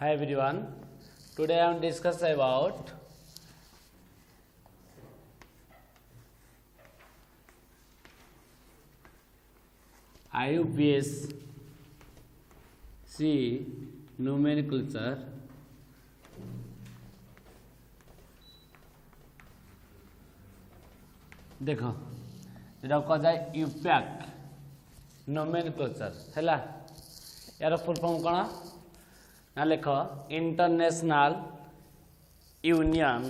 Hi everyone. Today I am discuss about IUPAC nomenclature. देखो जेटा कह यूपैक nomenclature है यार फुल फॉर्म कौन ना लेख इंटरनेशनल यूनियन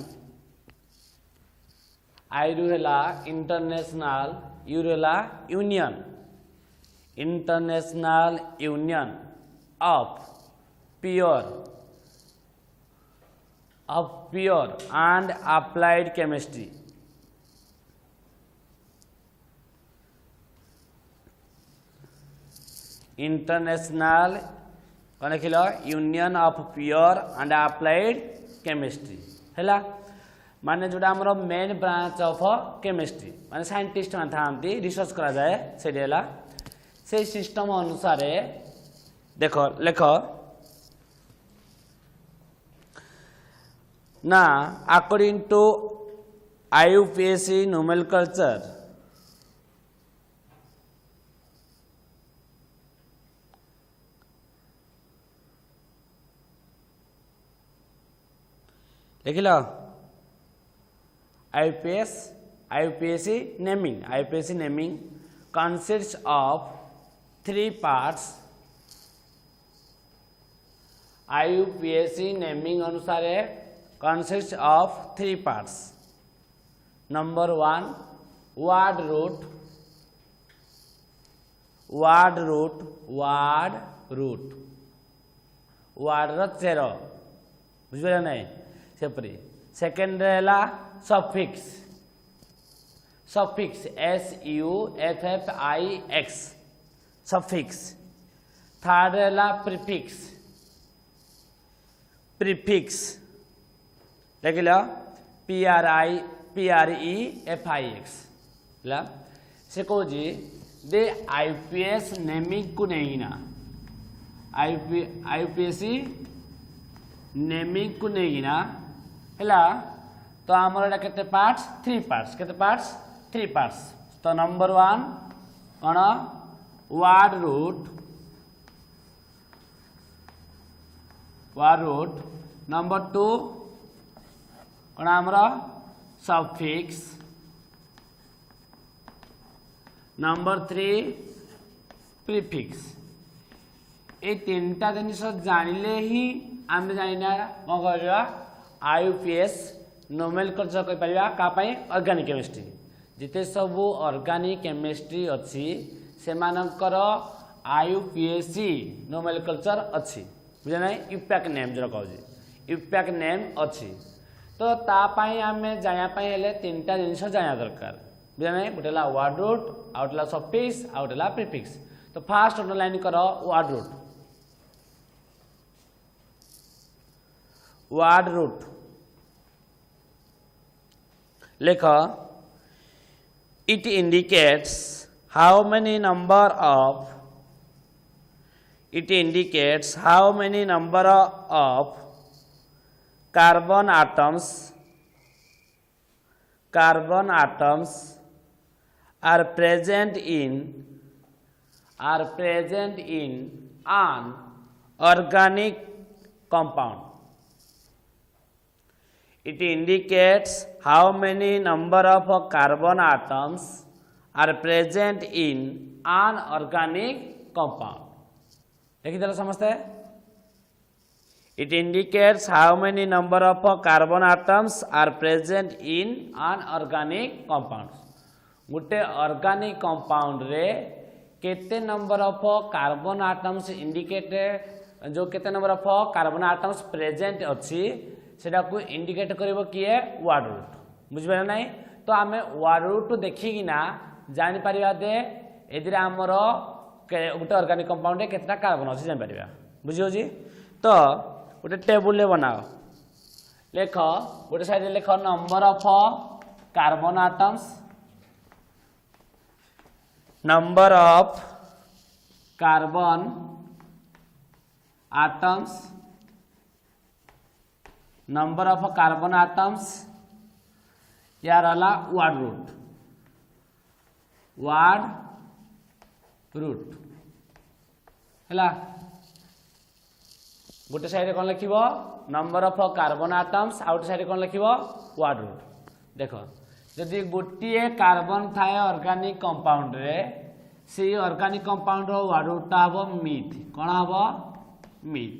आईरु है इंटरनेशनल यूरो है union international union of pure and applied chemistry international कौन लिख union of pure and applied chemistry है माने जोटा आमर मेन ब्रांच ऑफ केमिस्ट्री माने साइंटिस्ट मान था रिसर्च करा जाए से सिस्टम अनुसार देखो लेख ना अकॉर्डिंग टू IUPAC nomenclature लिख लो IUPAC naming consists of 3 parts. IUPAC naming अनुसार consists of 3 parts. Number 1 word root chair बुझे नहीं सेपरी सेकेंड रहा सफिक्स SUFFIX सफिक्स थर्ड रहा प्रीफिक्स लिख लो PREFIX से कौन दे IUPAC नेमिंग को नहीं ना IUPAC नेमिंग को नहीं ना है तो आमर केते पार्ट्स 3 पार्ट्स केते पार्ट्स 3 पार्ट्स तो नंबर 1 कौन वर्ड रूट नंबर 2 कौन आमर सफिक्स नंबर 3 प्रीफिक्स ये 3टा जिनिस जानिले ही आम जाना कौन कर IUPAC नोमेनक्लेचर कह पारिबा का पई ऑर्गेनिक केमिस्ट्री जिते सब ऑर्गेनिक केमिस्ट्री अच्छी से मानकर IUPAC नोमेनक्लेचर अच्छी बुझे ना यूपैक नेम जो कहूँ यूपैक नेम अच्छी तो तापाई आम जाना हेले 3टा जिनिस जाना दरकार बुझे ना गोटे वर्ड रूट आउ गोटे सफिक्स आउ गोटे प्रीफिक्स तो फास्ट अंडरलाइन कर वर्ड रूट लेख it indicates how many number of carbon atoms are present in an organic compound. It indicates how many number of carbon atoms are present in an organic compound. देखिए देला समझते It indicates how many number of carbon atoms are present in an organic compound. गोटे organic compound रे केते number of carbon atoms indicate जो केते number of carbon atoms present अच्छी सेटा को इंडिकेट करिवो किए वर्ड रूट बुझिबा नहीं तो आमे वर्ड रूट देखिकिना जानि परिबा दे एदिरे हमर गोटे ऑर्गेनिक कंपाउंड केतना कार्बन अछि जानि परिबा बुझियो जी तो गोटे टेबल ले बनाओ लेख गोटे साइड लेख number of carbon atoms number of carbon atoms number of carbon atoms यार वाला वार्ड रूट है गोटे साइड कौन लिख number of carbon atoms out side कौन लिख वार्ड रूट देख जदि गोटे कार्बन थाए ऑर्गेनिक कंपाउंड रे से ऑर्गेनिक कंपाउंड वार्ड रूटा हम मिथ कौन हम मिथ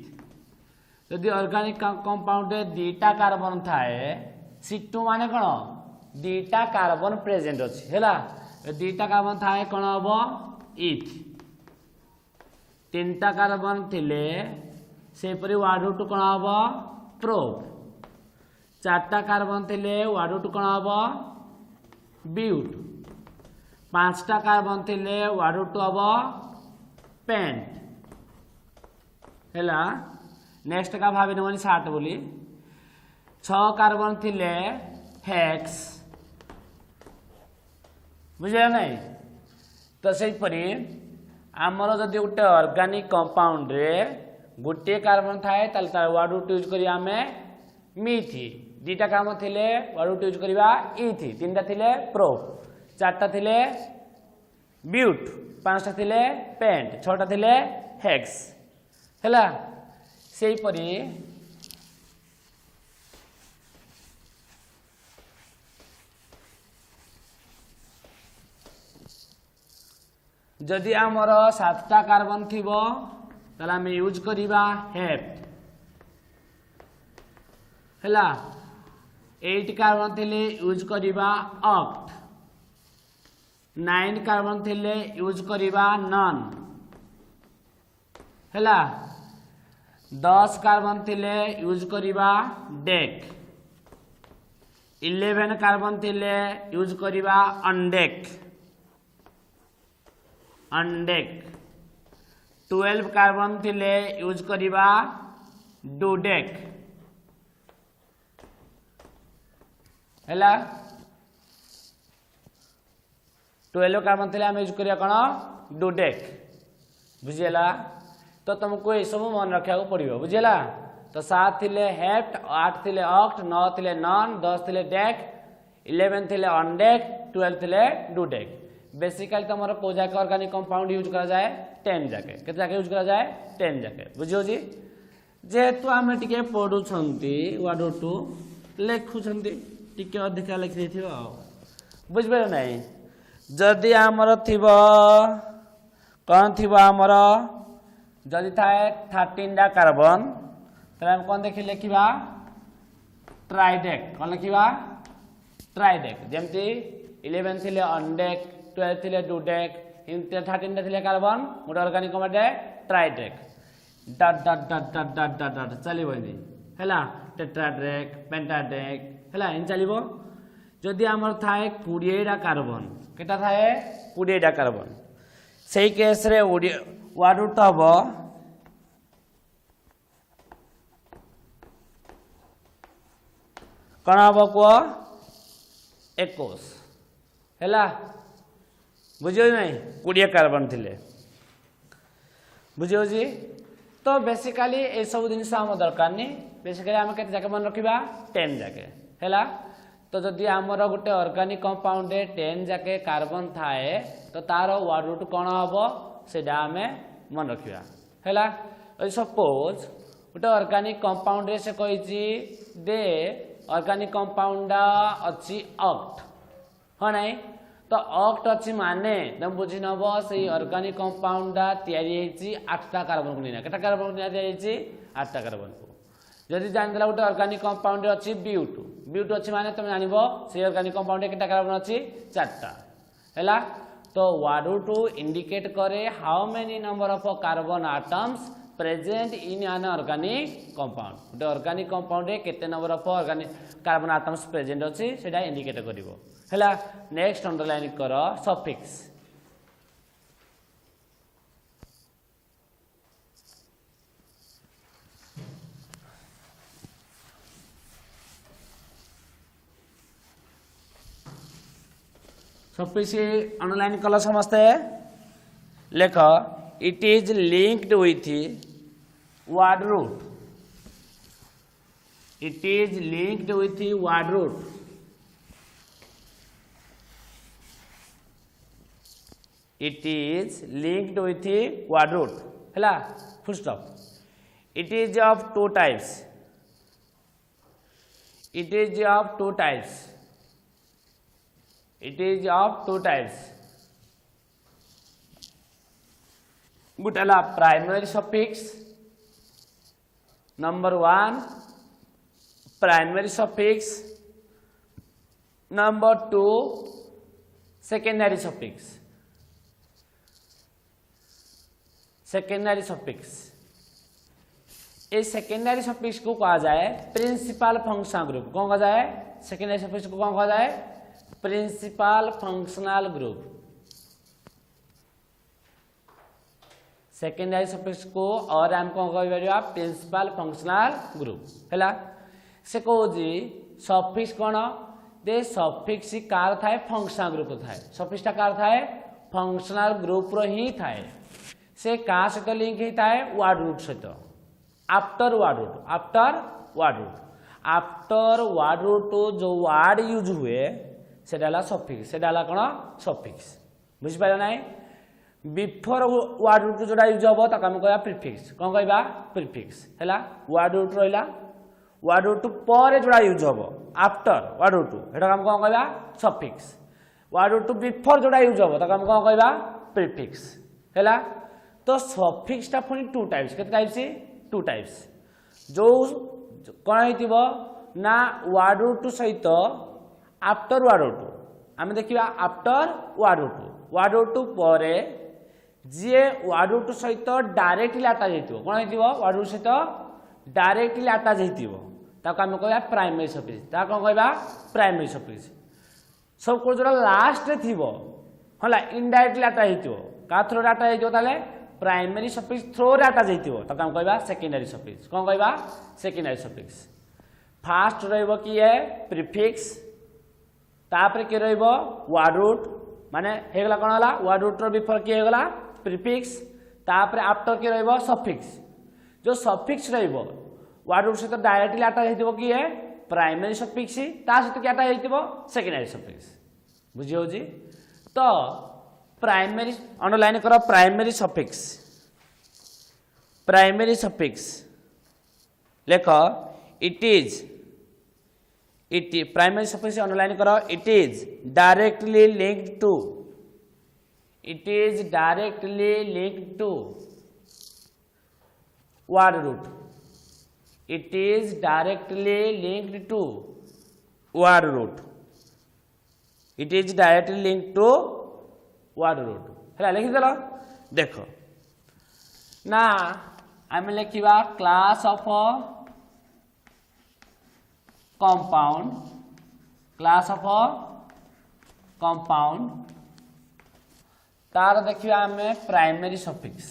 जदि ऑर्गेनिक कंपाउंड रे दीटा कार्बन थाए C2 माने कौन दीटा कार्बन प्रेजेंट अच्छी है दीटा कार्बन थाए कौन हम इथ तीनटा कार्बन थिले सेपरी वार्ड रूट कौन हम प्रोप चारटा कार्बन थिले वार्ड रूट कौन हम ब्यूट पांचटा कार्बन थिले वार्ड रूट हम पेंट है नेक्स्ट का भाव नमनी 60 बोली 6 कार्बन थिले हेक्स बुझे नहीं तो सेपरी आमर जदि गोटे ऑर्गेनिक कंपाउंड रे गोटे कार्बन थाए तार वार्ड रूट यूज करिया हमें मिथि दीटा कार्बन थिले वार्ड रूट यूज करिया इथि तीनटा थिले प्रोप चारटा थिले ब्यूट पांचटा थिले पेंट छटा थिले हेक्स हैला सेही परी जदि आमर 7टा कार्बन थिबो ताला हम यूज करिबा हेप्ट हैला 8 कार्बन थिले यूज करिबा ऑक्ट 9 कार्बन थिले यूज करिबा नॉन हैला 10 कार्बन थिले यूज करिबा डेक 11 कार्बन थिले यूज करिबा अनडेक 12 कार्बन थिले यूज करिबा डुडेक हैला 12 कार्बन थिले हम यूज करिया कोन डुडेक बुझियला तो तुमको ये सब मन रखा पड़ो बुझेगा तो 7 थिले हेप्ट 8 थिले ऑक्ट 9 थिले नॉन 10 थिले डेक 11 थिले अनडेक 12 थिले डुडेक बेसिकली तुम को जाके ऑर्गेनिक कंपाउंड यूज करा जाए 10 जाके केते जाके यूज करा जाए 10 जाके बुझियो जी जेहेतु आम टिके पढ़ुछंती वार्ड रूट लिखुछंती टिके अधिका लिखि देथिबो बुझबे नहीं जदि आमर थिबो कोन थिबो आमर जदि थाए 13टा कार्बन ताले हम कोन देखि लिखिबा ट्राइडेक कोन लिखिबा ट्राइडेक जेमती 11 थिले अनडेक 12 थिले डुडेक 13टा थिले कार्बन मोटे ऑर्गेनिक कंपाउंड ट्राइडेक डट डट डट डट डट डट डट चलिबो नि हैला टेट्राडेक पेंटाडेक हैला इन चलिबो जदि हमर थाए 20टा कार्बन केटा थाए 20टा कार्बन सेही केस रे वार्ड रूट हम कौन हम कह 21 है बुझे नहीं 20 कार्बन थिले बुझे जी तो बेसिकली ये सब जिनस आम दरकार नहीं बेसिकली आम के जाके मन रखा 10 जाके है तो जदि आमर गोटे ऑर्गेनिक कंपाउंड 10 जाके कार्बन थाए तो तार वार्ड रूट कौन हम से आम मन रखा है सपोज गोटे ऑर्गेनिक कंपाउंड से कही दे ऑर्गेनिक कंपाउंड अच्छी ऑक्ट हाँ नहीं तो ऑक्ट अच्छी माने तुम बुझी नब से ऑर्गेनिक कंपाउंड तैयारी 8टा कार्बन को लेना केटा कार्बन को 8टा कार्बन को जदि जानदेला गोटे ऑर्गेनिक कंपाउंड अच्छी ब्यूट अच्छी माने तुम जान से ऑर्गेनिक कंपाउंड केटा कार्बन अच्छी 4टा है तो वार्ड रूट इंडिकेट करे how many number of carbon atoms present in an organic compound गोटे ऑर्गेनिक कंपाउंड केते number of organic carbon atoms present अच्छी सेटा इंडिकेट करिवो हैला नेक्स्ट अंडरलाइन कर सफिक्स सफिक्स अंडरलाइन कल समस्ते लेख it is linked with word root It is linked with the word root. It is linked with the word root. Hela, full stop. It is of two types. It is of two types. It is of two types. Good, primary suffix. Number one, primary suffix. Number two, secondary suffix. Secondary suffix. ये secondary suffix को कहा जाए principal functional group. कौन कहा जाए? Secondary suffix को कौन कहा जाए? Principal functional group. Secondary suffix को और हम कौन कह प्रिंसिपल फंक्शनल ग्रुप. है से कौन सफिक्स कौन दे सफिक्स कार थाए फंक्शनल ग्रुप थाए. सफिक्सटा कार थाए फंक्शनल ग्रुप रो ही थाए. से का सहित लिंक होता है वर्ड रूट सहित. After word root. After word root. After word root जो वर्ड यूज हुए से सफिक्स. से कौन सफिक्स. बुझिपार ना. बिफोर वर्ड रूट जोड़ा यूज हम तक आम कह प्रिफिक्स. कौन कह प्रिफिक्स. है वर्ड रूट रहा. वर्ड रूट पर जोड़ा यूज हम आफ्टर वर्ड रूट एटा आम कौन कह सफिक्स. वर्ड रूट बिफोर जोड़ा यूज हम तक आम कौन कह प्रिफिक्स. है तो सफिक्सटा पुणी टू टाइप्स. के टाइप्स? Two types. जो कौन हो ना वर्ड रूट सहित आफ्टर वर्ड रूट आम देखा. After word root. Word root पर जी वर्ड रूट सहित डायरेक्टली अटाच हो. कौन हो वर्ड रूट सहित डायरेक्टली अटाच होता आम कह प्राइमरी सफिक्स. कौन कह प्राइमरी सफिक्स. सब को जो लास्ट थी है इनडायरेक्टली अटाच हो. क्या थ्रो अटाच हो प्राइमरी सफिक्स थ्रो अटाच होता आम कह सेकेंडरी सफिक्स. कौन कह सेकेंडरी सफिक्स. फास्ट रे प्रिफिक्स. तापर किए वर्ड रूट माने हेगला कौन है वर्ड रूट बिफोर किए होगा प्रिफिक्स. तापर आफ्टर किए सफिक्स. जो सफिक्स वर्ड रूट सहित डायरेक्टली अटाच हो किए प्राइमरी सफिक्स. सहित क्या अटाच हो सेकेंडरी सफिक्स. बुझी हो तो प्राइमरी अंडरलाइन कर प्राइमरी सफिक्स. प्राइमरी सफिक्स लेख it is. It primary suffix underline कर it is directly linked to. It is directly linked to word root. It is directly linked to word root. It is directly linked to word root. है लिखिदेल. देख ना आम लिखा class of compound. Class of compound तार देखिए आम primary suffix.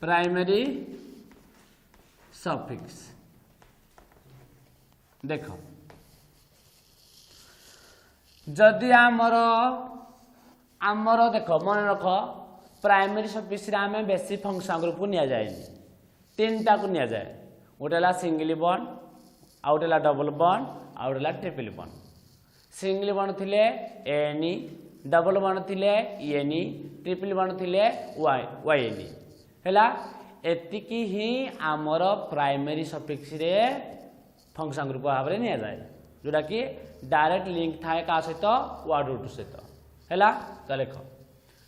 Primary suffix देख जदि आमर देख मन रख प्राइमरी सफिक्स आम बेसी फंक्शन ग्रुप को नि जाए. तीन टा को नि जाए. गोटे सिंगल बॉन्ड आउ गोटे डबल बॉन्ड आउ गोटे ट्रिपल बॉन्ड. सिंगल बॉन्ड थिले एनी. डबल बॉन्ड थिले एनी. ट्रिपल बॉन्ड थिले वाई एनी. है एतिकी ही आमर प्राइमरी सफिक्स रे फंक्शन ग्रुप भाव में नि जाए जोटा कि डायरेक्ट लिंक थाए का सहित वर्ड रूट सहित. है तो देख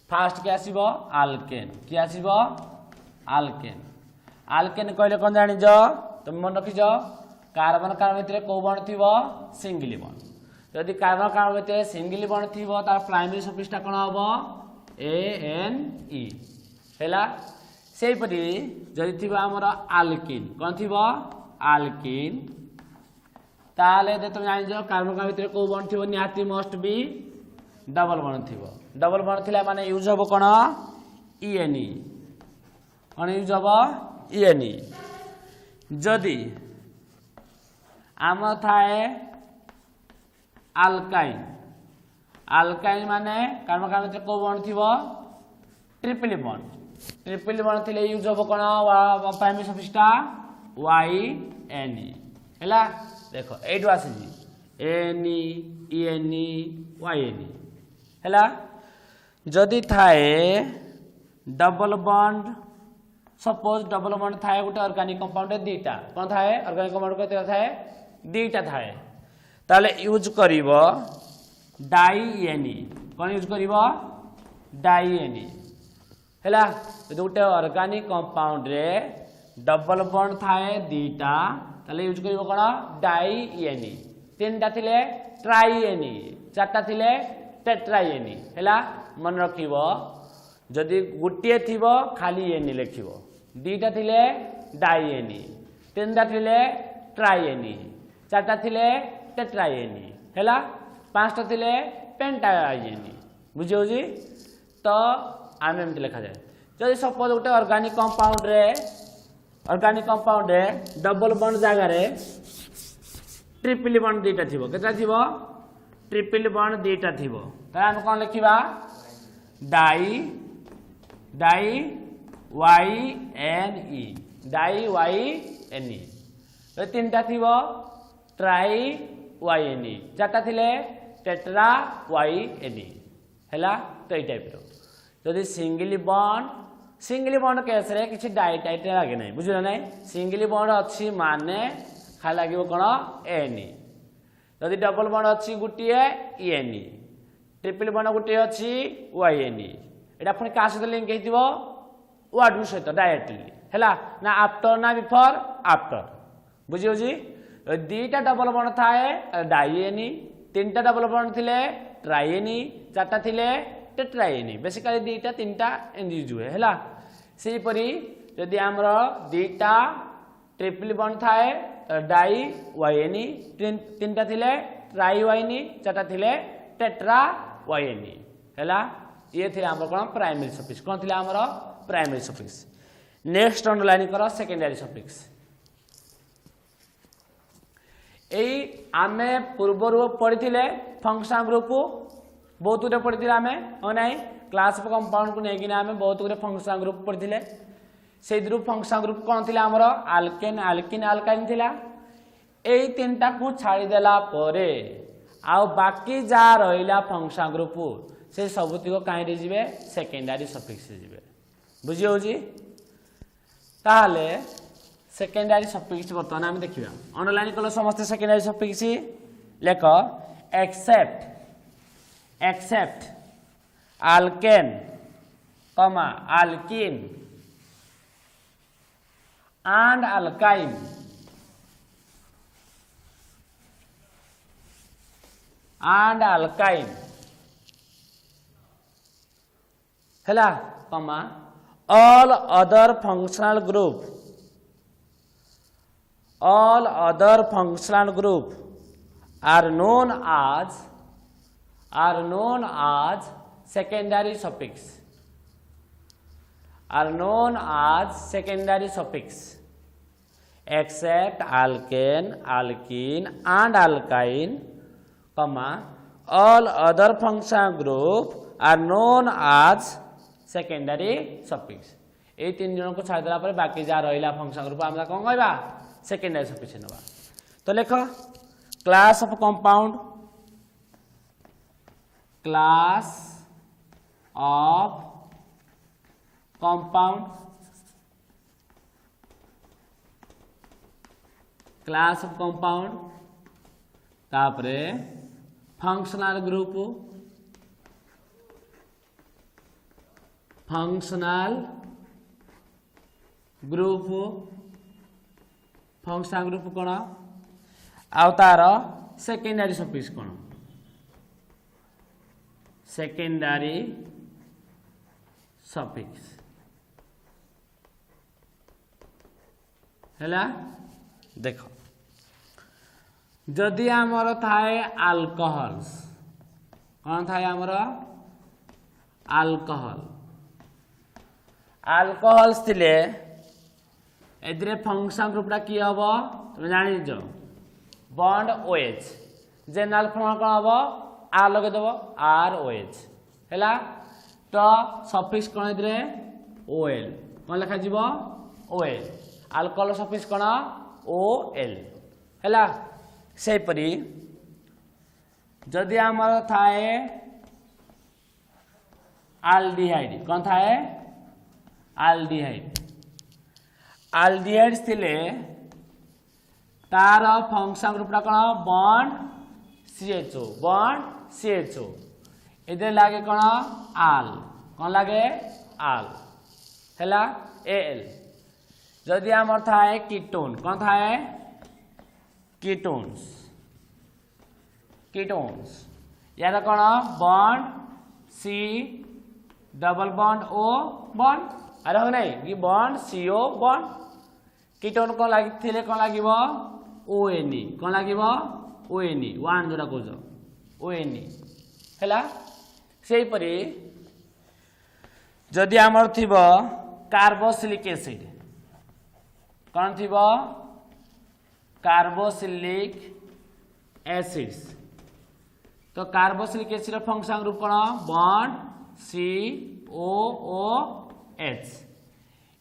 फास्ट किए आसो आल्केन. किए आसो आल्केन. आल्केन कहले कौन जान तुम मन रखीज कार्बन कार्बन भितर कौ बॉन्ड थी सिंगल बॉन्ड. जदि कार्बन कार्बन भितर सिंगल बॉन्ड थी तार प्राइमरी सफिक्सटा कौन हम ANE. है सेपरी जदि थी आमर आल्किन कौन थी आल्किन ताले तुम जान कार्बन कार्बन भितर कौ बॉन्ड थी निहाती मस्ट बी डबल बॉन्ड थी. डबल बॉन्ड थिला माने यूज हम कौन ENE. कौन यूज हम ENE. जदि आम थाए आल्काइन. आल्काइन माने कार्बन कार्बन भितर कौ बॉन्ड थी ट्रिपल बॉन्ड थिले यूज हो कोन प्राइमरी सफिक्सटा वाई एन हैला देखो एडु आसी जी एन वाई एन हैला जदि थाए double bond suppose double bond थाए गोटे ऑर्गेनिक कंपाउंड दीटा कोन थाए ऑर्गेनिक कंपाउंड केते थाए दीटा थाए ताले यूज करिवो डाई एन कोन यूज करिवो डाई एन हैला गोटे ऑर्गेनिक कंपाउंड रे डबल बॉन्ड थाए दीटा ताले यूज करिवो कोन डाई एन तीनटा थिले ट्राई एन चारटा थिले टेट्राई एन हैला मन रखिवो जदि गोटे थिवो खाली एन लिखिवो दीटा थिले डाई एन तीनटा थिले ट्राई एन चारटा थिले टेट्राई एन हैला पांचटा थिले पेंटाई एन बुझियो जी तो आम एमती लिखा जाए जदि सपोज गोटे ऑर्गेनिक कंपाउंड रे डबल बॉन्ड जगह रे ट्रिपल बॉन्ड दीटा थिवो केटा थिवो ट्रिपल बॉन्ड दीटा थिवो त हम कोन लिखिबा डाई वाई एन ई तो तीनटा थिवो ट्राई वाई एन ई चारटा थिले टेट्रा वाई एन ई हैला तो এই টাইপ रो যদি सिंगल बॉन्ड केस रे किछि डाई टाइट लागे नै बुझिला नै सिंगल बॉन्ड अछि माने खाली लागिवो कोन एन जदि डबल बॉन्ड अछि गुटिए एन ट्रिपल बॉन्ड गुटिए अछि वाई एन एटा पुनी का सहित लिंक हेतिबो वर्ड सहित डायरेक्टली हैला ना आफ्टर ना बिफोर आफ्टर बुझियो जी दीटा डबल बॉन्ड थाए डाई एन तीनटा डबल बॉन्ड थिले ट्राई एन चारटा थिले टेट्राई एन बेसिकली दीटा तीनटा एन यूज हुए हैला सेही परी जदि हमर दीटा ट्रिपल बॉन्ड थाए डाई वाई एन तीनटा थिले ट्राई वाई एन चारटा थिले टेट्रा वाई एन हैला ये थिला हमर कोन प्राइमरी सफिक्स कोन थिला हमर प्राइमरी सफिक्स नेक्स्ट अंडरलाइन करो सेकेंडरी सफिक्स एई आमे पूर्वरु पढ़िथिले फंक्शन ग्रुप बहुत गुटे पढ़िथिले आमे हो नाही क्लास ऑफ कंपाउंड को नेकिना आमे बहुत गुटे फंक्शन ग्रुप पढ़िथिले से ग्रुप फंक्शन ग्रुप कोन थिला हमरो अल्केन अल्किन अल्काइन थिला एई तीनटा को छाड़ी देला परे आ बाकी जा रहिला फंक्शन ग्रुप से सबुतिको काई रे जिवे सेकेंडरी सफिक्स जिवे बुझियो जी ताले सेकेंडरी सफिक्स बर्तमान आम देखिबा अंडरलाइन कलो समस्त सेकेंडरी सफिक्स लेख एक्सेप्ट अल्केन कमा अल्किन and alkyne हैला कमा all other functional group are known as secondary suffix except alkane alkene and alkyne comma all other functional group are known as secondary suffix ए तीन जन को छाड़ देला पर बाकी जा रहिला फंक्शन ग्रुप हमरा कोन कहबा सेकेंडरी सफिक्स नबा तो लेखो class of compound class of compound तापरे फंक्शनल ग्रुप फंक्शनल ग्रुप कोन आ तार सेकेंडरी सफिक्स कोन सेकेंडरी सफिक्स हैला देखो जदि आमर थाए अल्कोहल्स कौन थाए आमर अल्कोहल्स थिले एदरे फंक्शन ग्रुपटा की हबो तुम जानि जो बॉन्ड ओएच जनरल फॉर्म कोन हबो आर लगे देबो आर ओएच हैला तो सफिक्स कौन ए ओएल कौन लिखा जीव ओएल अल्कोहल सफिक्स कौन ओएल हैला से परी जदि आमर थाए आल्डिहाइड कौन थाए आल्डिहाइड थिले तार फंक्शन ग्रुपटा कौन बॉन्ड CHO इधर लागे कौन आल कौन लागे आल हैला AL जदि आमर थाए कीटोन कौन थाए कीटोन्स यार कौन bond C double bond O bond अरे हो नहीं ये बॉन्ड CO बॉन्ड कीटोन कौन लगे कौन लगे ONE कौन लगे ONE वन जोड़ा कौज ONE हैला सेही परी जदि आमर थिबो कार्बोक्सिलिक एसिड कौन थिबो कार्बोक्सिलिक एसिड्स तो कार्बोक्सिलिक एसिड फंक्शन ग्रुप कौन बॉन्ड COOH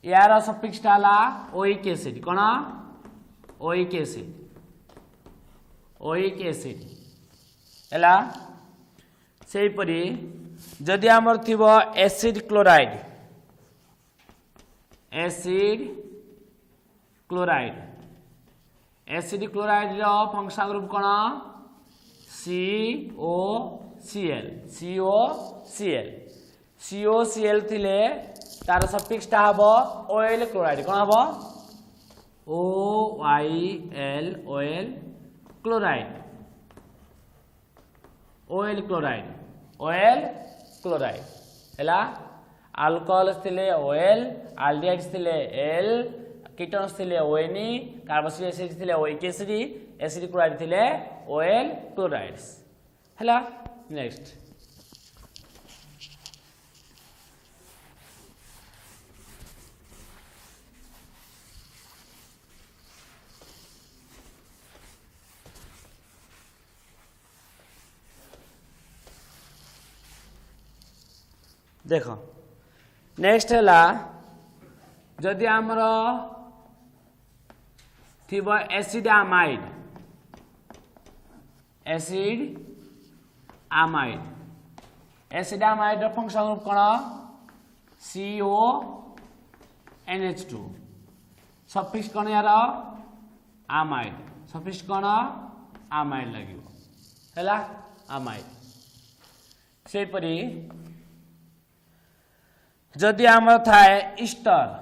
यार सफिक्स डाला ओइक एसिड कौन ओइक एसिड हैला सेही परी जदि आमर थिबो एसिड क्लोराइड रो फंक्शन ग्रुप कौन COCl थिले तार सफिक्स टा हबो ओएल क्लोराइड कौन हबो OYL ओएल क्लोराइड हैला अल्कोहल थिले ओएल आल्डिहाइड्स थिले एल कीटोन्स थिले ONE कार्बोक्सिलिक एसिड थिले ओइक एसिड क्लोराइड थिले ओएल क्लोराइड्स हैला नेक्स्ट देखो नेक्स्ट है जदि आमर थिबो एसिड आमाइड फंक्शन ग्रुप कौन CONH2 सफिक्स कौन यार आमाइड सफिक्स कौन आमाइड लगे हैला आमाइड से परी जदि आमर थाए ईस्टर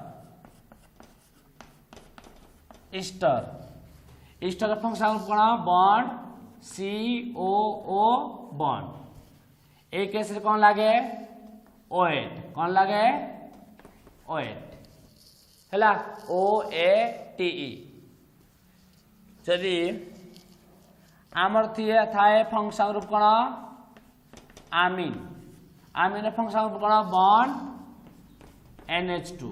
फंक्शन कौन बॉन्ड COO बॉन्ड एक एसिड कौन लगे OAT कौन लगे OAT हैला OATE जदि आमर थाए फंक्शन ग्रुप कौन आमीन फंक्शन ग्रुप कौन बॉन्ड NH2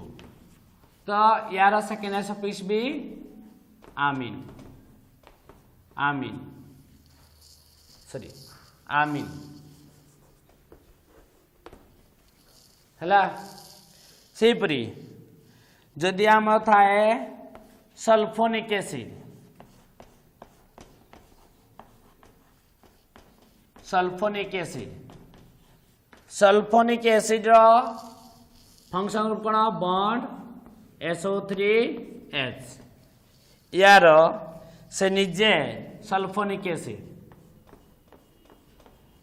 तो यार सेकेंड सफिक्स भी आमीन हैला से परी जदि आमर थाए सल्फोनिक एसिड रो फंक्शन ग्रुप कौन बॉन्ड SO3H यार से निजे सल्फोनिक एसिड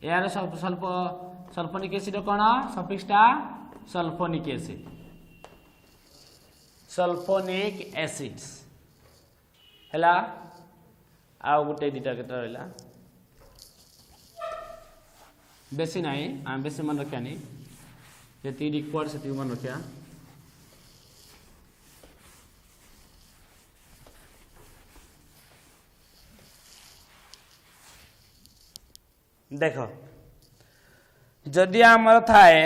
यार सल्फोनिक एसिड कौन सफिक्स टा सल्फोनिक एसिड्स हैला आउ गोटे दुटा केटा रहा बेसी ना आम बेसी मन रखानी जी रिक्वायर्ड से मन रखा देख जदि आमर थाए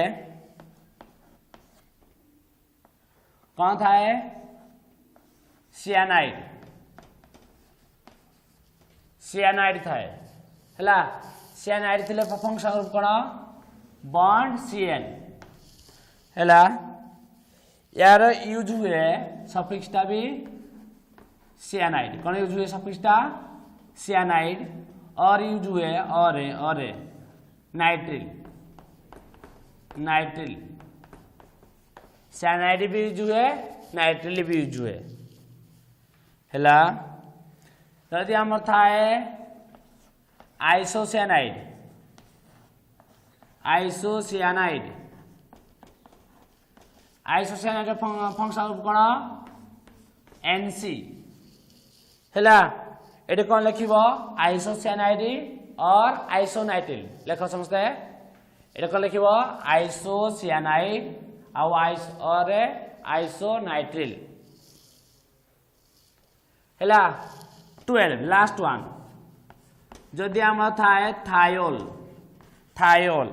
कौन थाए सियानाइड थाए हैला सियानाइड थिले फंक्शन ग्रुप कौन बॉन्ड CN हैला यार यूज हुए सफिक्सटा भी सियानाइड कौन यूज हुए सफिक्सटा सियानाइड और यूज हुए और नाइट्रिल नाइट्रिल सियानाइड भी यूज हुए नाइट्रिल भी यूज हुए हैला जदि आमर थाए आइसोसियानाइड आइसोसियानाइड आइसोसियानाइड फंक्शन रूप कौन एनसी हैला एटे कौन लिखिबो आइसोसियानाइड और आइसोनाइट्रिल लेख समझते एटे कौन लिखिबो आइसोसियानाइड और आइसोनाइट्रिल हैला 12 लास्ट वन जदि आमर थाए थायोल थायोल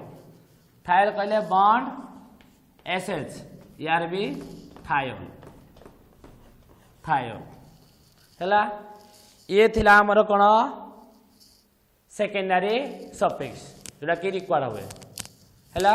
थायोल कहले बॉन्ड एसएच यार भी थायोल थायोल हैला ये थिला हमर कोन सेकेंडरी सफिक्स जोटा कि रिक्वायर हुए हैला